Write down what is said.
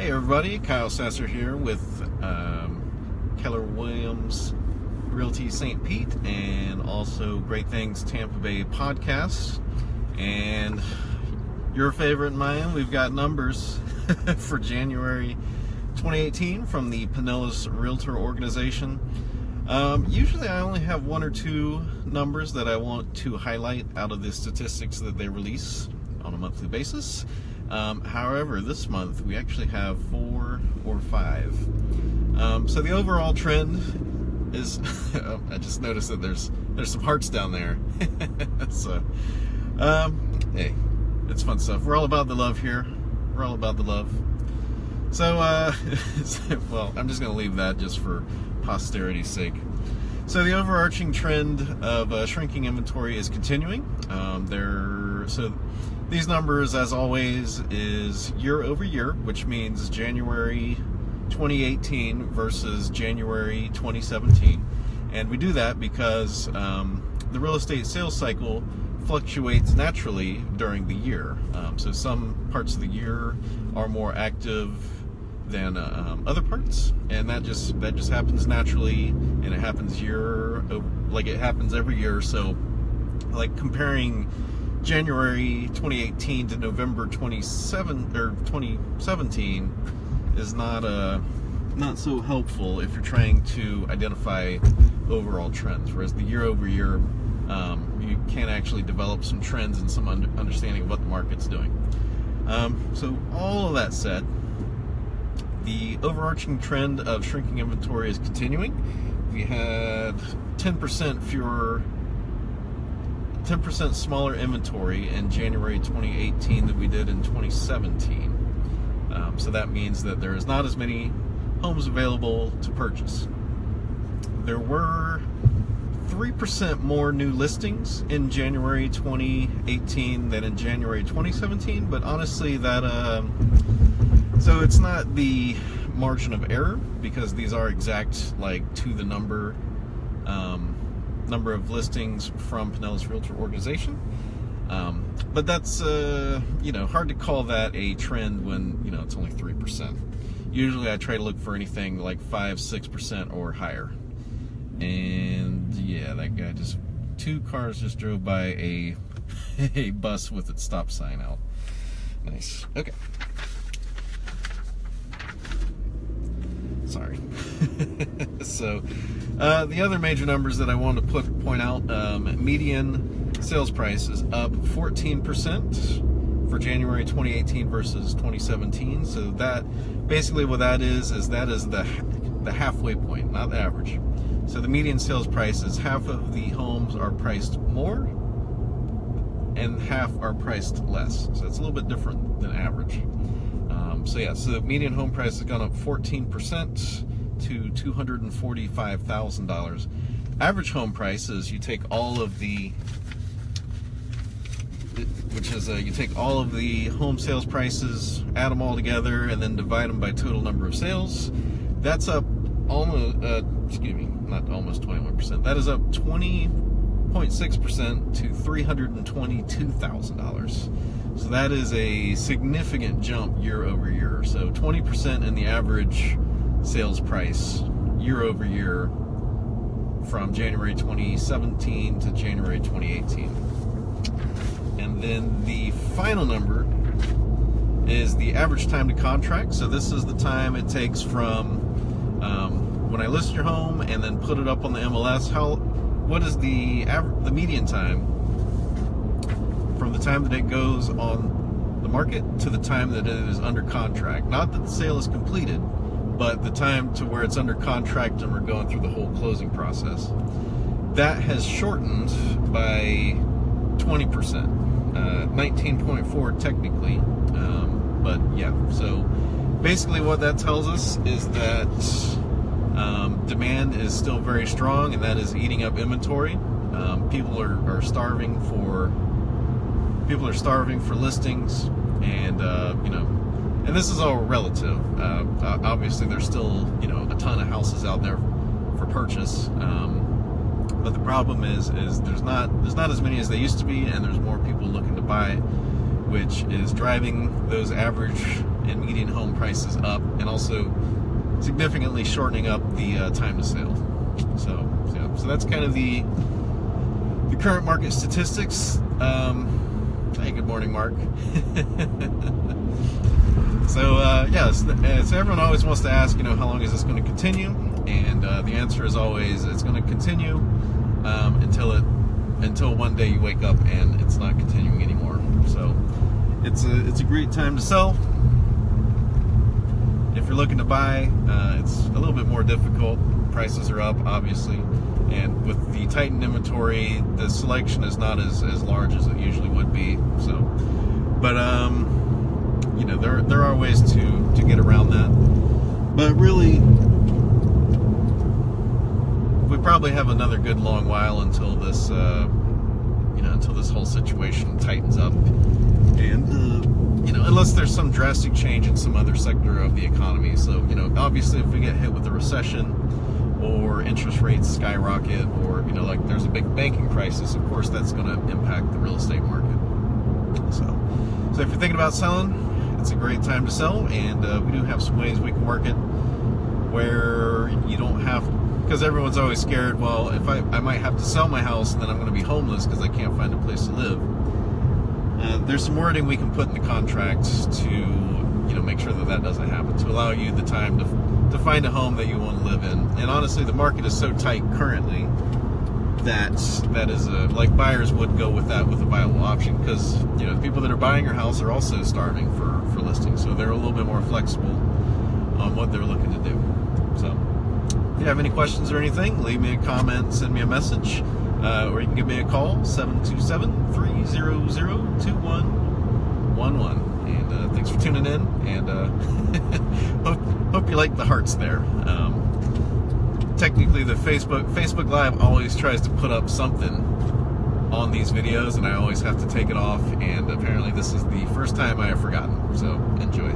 Hey everybody, Kyle Sasser here with Keller Williams Realty St. Pete and also Great Things Tampa Bay podcast. And your favorite and mine, we've got numbers for January 2018 from the Pinellas Realtor organization. Usually I only have one or two numbers that I want to highlight out of the statistics that they release on a monthly basis. However, this month we actually have 4 or 5. So the overall trend is, I just noticed that there's some hearts down there. So, hey, it's fun stuff. We're all about the love here. We're all about the love. So, well, I'm just going to leave that just for posterity's sake. So the overarching trend of shrinking inventory is continuing. These numbers, as always, is year over year, which means January 2018 versus January 2017. And we do that because the real estate sales cycle fluctuates naturally during the year. So some parts of the year are more active than other parts, and that just happens naturally, and it happens it happens every year. So, like comparing January 2018 to November 2017 is not so helpful if you're trying to identify overall trends. Whereas the year over year, you can actually develop some trends and some understanding of what the market's doing. So all of that said, the overarching trend of shrinking inventory is continuing. We had 10% smaller inventory in January 2018 than we did in 2017. So that means that there is not as many homes available to purchase. There were 3% more new listings in January 2018 than in January 2017, but honestly so it's not the margin of error, because these are exact, like, to the number of listings from Pinellas Realtor organization. But that's hard to call that a trend when it's only 3%. Usually I try to look for anything like 5-6% or higher. And yeah, that guy two cars just drove by a bus with its stop sign out. Nice. Okay. Sorry. So the other major numbers that I wanted to point out, median sales price is up 14% for January 2018 versus 2017. So that basically what that is the halfway point, not the average. So the median sales price is half of the homes are priced more and half are priced less. So it's a little bit different than average. So the median home price has gone up 14% to $245,000. Average home price is you take all of the home sales prices, add them all together, and then divide them by total number of sales. That's up almost 21%. That is up 20.6% to $322,000. So that is a significant jump year over year. So 20% in the average sales price year over year from January 2017 to January 2018. And then the final number is the average time to contract. So this is the time it takes from when I list your home and then put it up on the MLS. What is the median time from the time that it goes on the market to the time that it is under contract? Not that the sale is completed, but the time to where it's under contract and we're going through the whole closing process. That has shortened by 20%, 19.4 technically, but yeah. So basically what that tells us is that demand is still very strong, and that is eating up inventory. People are starving for listings, and and this is all relative. Obviously, there's still a ton of houses out there for purchase, but the problem is there's not as many as there used to be, and there's more people looking to buy, which is driving those average and median home prices up, and also significantly shortening up the time to sale. So that's kind of the current market statistics. Hey, good morning, Mark. So everyone always wants to ask, how long is this going to continue? And the answer is always it's going to continue until one day you wake up and it's not continuing anymore. So it's a great time to sell. If you're looking to buy, it's a little bit more difficult. Prices are up, obviously, and with the tightened inventory, the selection is not as large as it usually would be. So, but there are ways to get around that. But really, we probably have another good long while until this whole situation tightens up, and unless there's some drastic change in some other sector of the economy. So, obviously, if we get hit with a recession, or interest rates skyrocket, or like there's a big banking crisis, of course that's going to impact the real estate market. So if you're thinking about selling, it's a great time to sell, and we do have some ways we can work it where you don't have, because everyone's always scared, well, if I might have to sell my house and then I'm going to be homeless because I can't find a place to live. There's some wording we can put in the contract to make sure that doesn't happen, to allow you the time to find a home that you want to live in. And honestly, the market is so tight currently that is like buyers would go with that with a viable option, because the people that are buying your house are also starving for listings, so they're a little bit more flexible on what they're looking to do. So if you have any questions or anything, leave me a comment, send me a message, or you can give me a call, 727-300-2111. And thanks for tuning in, and hope you like the hearts there. Technically, the Facebook Live always tries to put up something on these videos, and I always have to take it off, and apparently this is the first time I have forgotten, so enjoy.